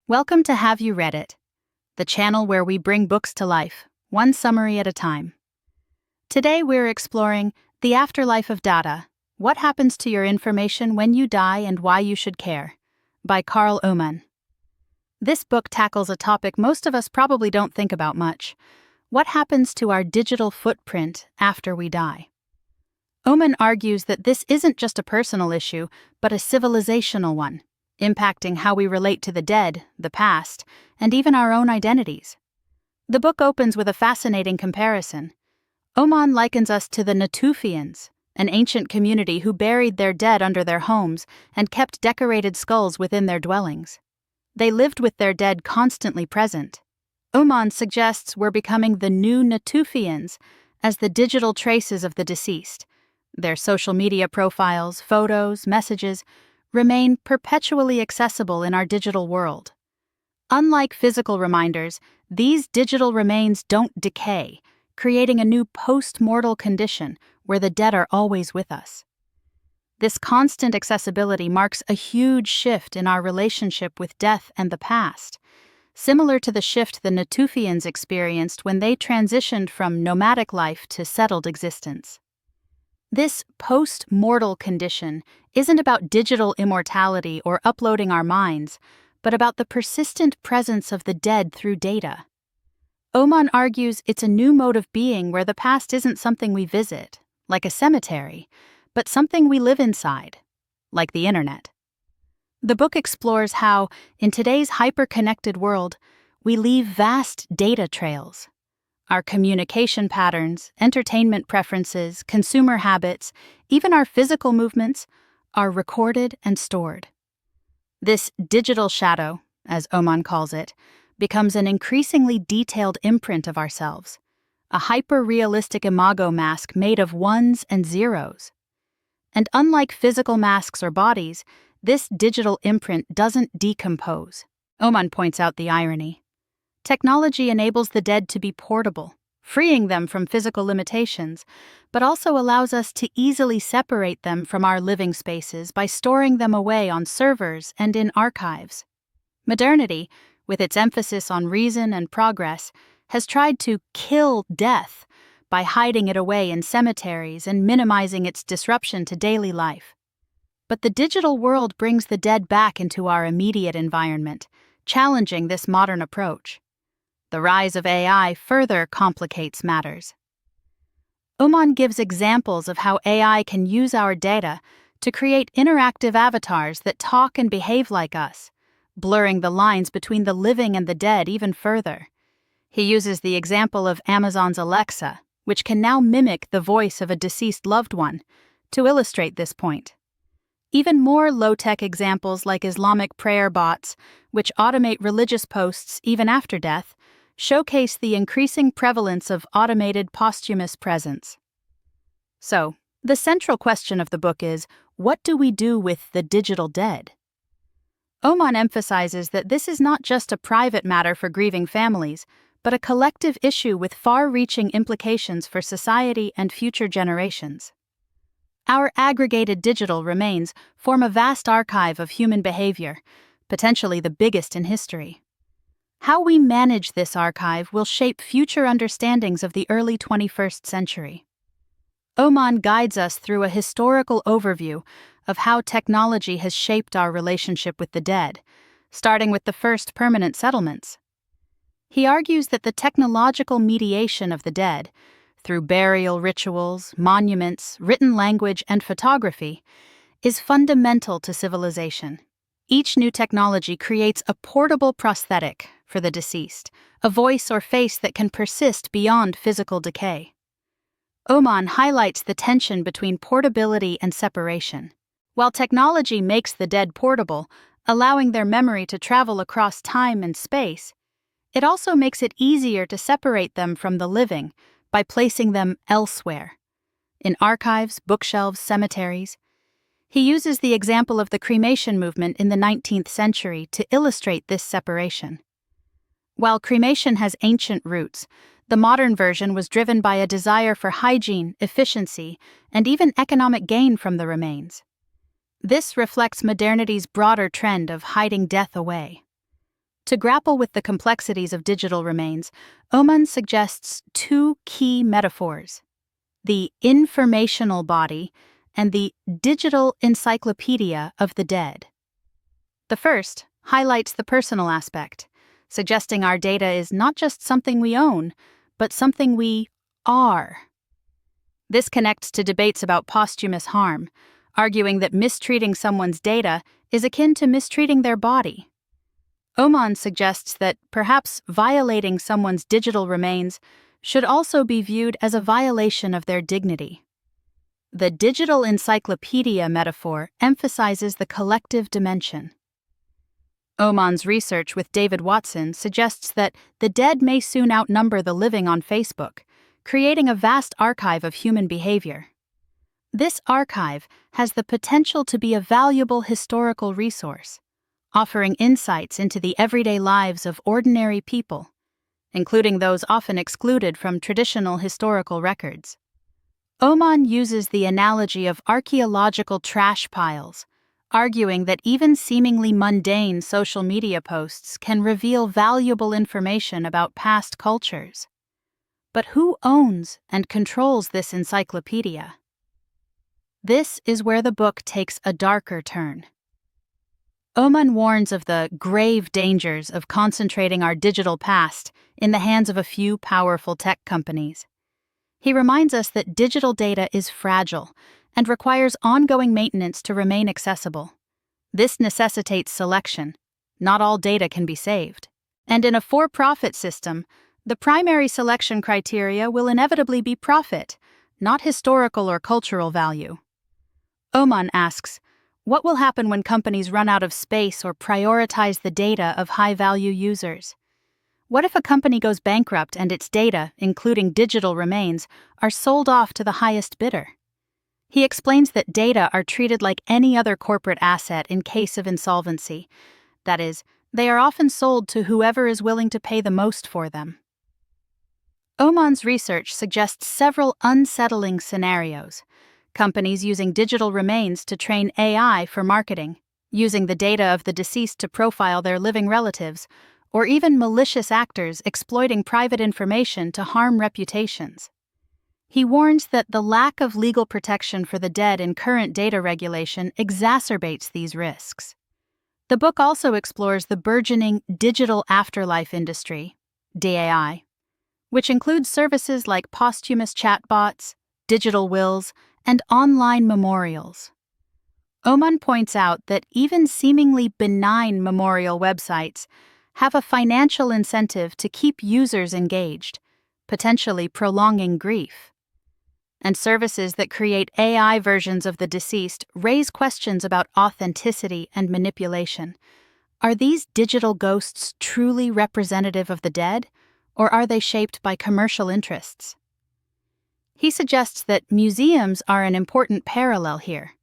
Welcome to Have You Read It, the channel where we bring books to life, one summary at a time. Today we're exploring The Afterlife of Data, What Happens to Your Information When You Die and Why You Should Care, by Carl Hman. This book tackles a topic most of us probably don't think about much. What happens to our digital footprint after we die? Hman argues that this isn't just a personal issue, but a civilizational one, impacting how we relate to the dead, the past, and even our own identities. The book opens with a fascinating comparison. Hman likens us to the Natufians, an ancient community who buried their dead under their homes and kept decorated skulls within their dwellings. They lived with their dead constantly present. Hman suggests we're becoming the new Natufians as the digital traces of the deceased. Their social media profiles, photos, messages, remain perpetually accessible in our digital world. Unlike physical reminders, these digital remains don't decay, creating a new post-mortal condition where the dead are always with us. This constant accessibility marks a huge shift in our relationship with death and the past, similar to the shift the Natufians experienced when they transitioned from nomadic life to settled existence. This post-mortal condition isn't about digital immortality or uploading our minds, but about the persistent presence of the dead through data. Hman argues it's a new mode of being where the past isn't something we visit, like a cemetery, but something we live inside, like the internet. The book explores how, in today's hyper-connected world, we leave vast data trails. Our communication patterns, entertainment preferences, consumer habits, even our physical movements, are recorded and stored. This digital shadow, as Hman calls it, becomes an increasingly detailed imprint of ourselves, a hyper-realistic imago mask made of ones and zeros. And unlike physical masks or bodies, this digital imprint doesn't decompose. Hman points out the irony. Technology enables the dead to be portable, freeing them from physical limitations, but also allows us to easily separate them from our living spaces by storing them away on servers and in archives. Modernity, with its emphasis on reason and progress, has tried to kill death by hiding it away in cemeteries and minimizing its disruption to daily life. But the digital world brings the dead back into our immediate environment, challenging this modern approach. The rise of AI further complicates matters. Hman gives examples of how AI can use our data to create interactive avatars that talk and behave like us, blurring the lines between the living and the dead even further. He uses the example of Amazon's Alexa, which can now mimic the voice of a deceased loved one, to illustrate this point. Even more low-tech examples like Islamic prayer bots, which automate religious posts even after death, showcase the increasing prevalence of automated posthumous presence. So, the central question of the book is, what do we do with the digital dead? Hman emphasizes that this is not just a private matter for grieving families, but a collective issue with far-reaching implications for society and future generations. Our aggregated digital remains form a vast archive of human behavior, potentially the biggest in history. How we manage this archive will shape future understandings of the early 21st century. Hman guides us through a historical overview of how technology has shaped our relationship with the dead, starting with the first permanent settlements. He argues that the technological mediation of the dead, through burial rituals, monuments, written language, and photography, is fundamental to civilization. Each new technology creates a portable prosthetic for the deceased, a voice or face that can persist beyond physical decay. Hman highlights the tension between portability and separation. While technology makes the dead portable, allowing their memory to travel across time and space, it also makes it easier to separate them from the living by placing them elsewhere, in archives, bookshelves, cemeteries. He uses the example of the cremation movement in the 19th century to illustrate this separation. While cremation has ancient roots, the modern version was driven by a desire for hygiene, efficiency, and even economic gain from the remains. This reflects modernity's broader trend of hiding death away. To grapple with the complexities of digital remains, Hman suggests two key metaphors: the informational body and the digital encyclopedia of the dead. The first highlights the personal aspect, suggesting our data is not just something we own, but something we are. This connects to debates about posthumous harm, arguing that mistreating someone's data is akin to mistreating their body. Hman suggests that perhaps violating someone's digital remains should also be viewed as a violation of their dignity. The digital encyclopedia metaphor emphasizes the collective dimension. Hman's research with David Watson suggests that the dead may soon outnumber the living on Facebook, creating a vast archive of human behavior. This archive has the potential to be a valuable historical resource, offering insights into the everyday lives of ordinary people, including those often excluded from traditional historical records. Hman uses the analogy of archaeological trash piles, arguing that even seemingly mundane social media posts can reveal valuable information about past cultures. But who owns and controls this encyclopedia? This is where the book takes a darker turn. Hman warns of the grave dangers of concentrating our digital past in the hands of a few powerful tech companies. He reminds us that digital data is fragile and requires ongoing maintenance to remain accessible. This necessitates selection. Not all data can be saved. And in a for-profit system, the primary selection criteria will inevitably be profit, not historical or cultural value. Hman asks, what will happen when companies run out of space or prioritize the data of high-value users? What if a company goes bankrupt and its data, including digital remains, are sold off to the highest bidder? He explains that data are treated like any other corporate asset in case of insolvency. That is, they are often sold to whoever is willing to pay the most for them. Hman's research suggests several unsettling scenarios. Companies using digital remains to train AI for marketing, using the data of the deceased to profile their living relatives, or even malicious actors exploiting private information to harm reputations. He warns that the lack of legal protection for the dead in current data regulation exacerbates these risks. The book also explores the burgeoning digital afterlife industry, DAI, which includes services like posthumous chatbots, digital wills, and online memorials. Hman points out that even seemingly benign memorial websites have a financial incentive to keep users engaged, potentially prolonging grief. And services that create AI versions of the deceased raise questions about authenticity and manipulation. Are these digital ghosts truly representative of the dead, or are they shaped by commercial interests? He suggests that museums are an important parallel here.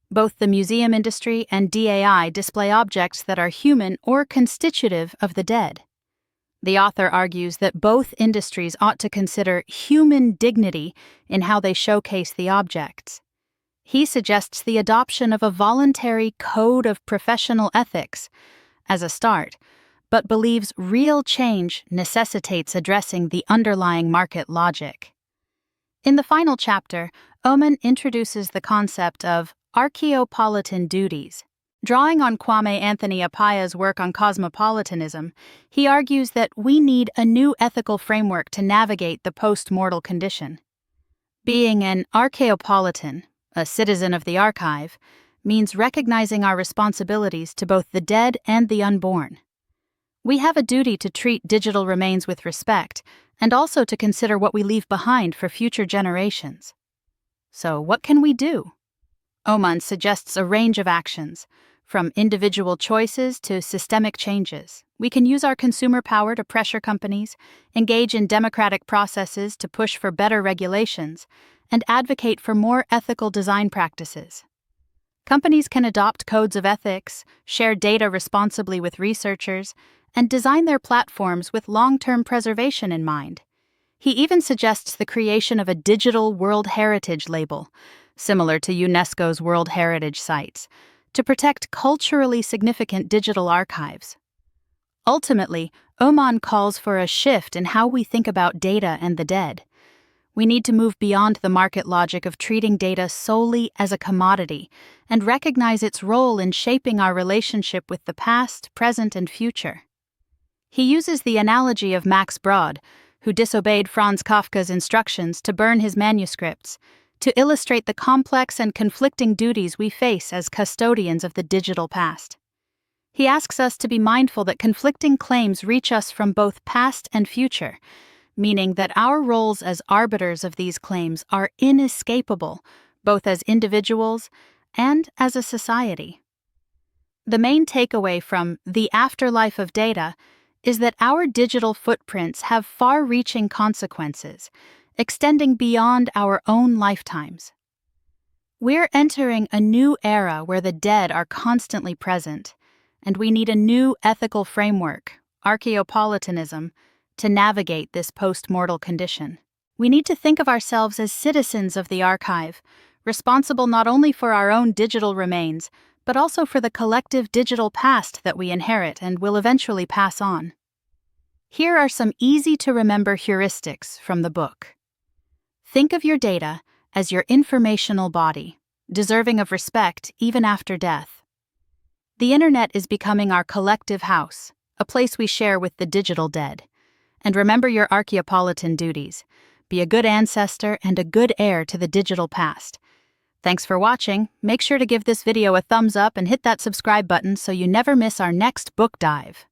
Both the museum industry and DAI display objects that are human or constitutive of the dead. The author argues that both industries ought to consider human dignity in how they showcase the objects. He suggests the adoption of a voluntary code of professional ethics as a start, but believes real change necessitates addressing the underlying market logic. In the final chapter, Hman introduces the concept of archaeopolitan duties. Drawing on Kwame Anthony Apaya's work on cosmopolitanism, he argues that we need a new ethical framework to navigate the post-mortal condition. Being an archaeopolitan, a citizen of the archive, means recognizing our responsibilities to both the dead and the unborn. We have a duty to treat digital remains with respect, and also to consider what we leave behind for future generations. So, what can we do? Hman suggests a range of actions, from individual choices to systemic changes. We can use our consumer power to pressure companies, engage in democratic processes to push for better regulations, and advocate for more ethical design practices. Companies can adopt codes of ethics, share data responsibly with researchers, and design their platforms with long-term preservation in mind. He even suggests the creation of a digital World Heritage label, similar to UNESCO's World Heritage sites, to protect culturally significant digital archives. Ultimately, Hman calls for a shift in how we think about data and the dead. We need to move beyond the market logic of treating data solely as a commodity and recognize its role in shaping our relationship with the past, present, and future. He uses the analogy of Max Brod, who disobeyed Franz Kafka's instructions to burn his manuscripts, to illustrate the complex and conflicting duties we face as custodians of the digital past. He asks us to be mindful that conflicting claims reach us from both past and future, meaning that our roles as arbiters of these claims are inescapable, both as individuals and as a society. The main takeaway from The Afterlife of Data is that our digital footprints have far-reaching consequences, extending beyond our own lifetimes. We're entering a new era where the dead are constantly present, and we need a new ethical framework, archaeopolitanism, to navigate this post-mortal condition. We need to think of ourselves as citizens of the archive, responsible not only for our own digital remains, but also for the collective digital past that we inherit and will eventually pass on. Here are some easy-to-remember heuristics from the book. Think of your data as your informational body, deserving of respect even after death. The internet is becoming our collective house, a place we share with the digital dead. And remember your archaeopolitan duties. Be a good ancestor and a good heir to the digital past. Thanks for watching. Make sure to give this video a thumbs up and hit that subscribe button so you never miss our next book dive.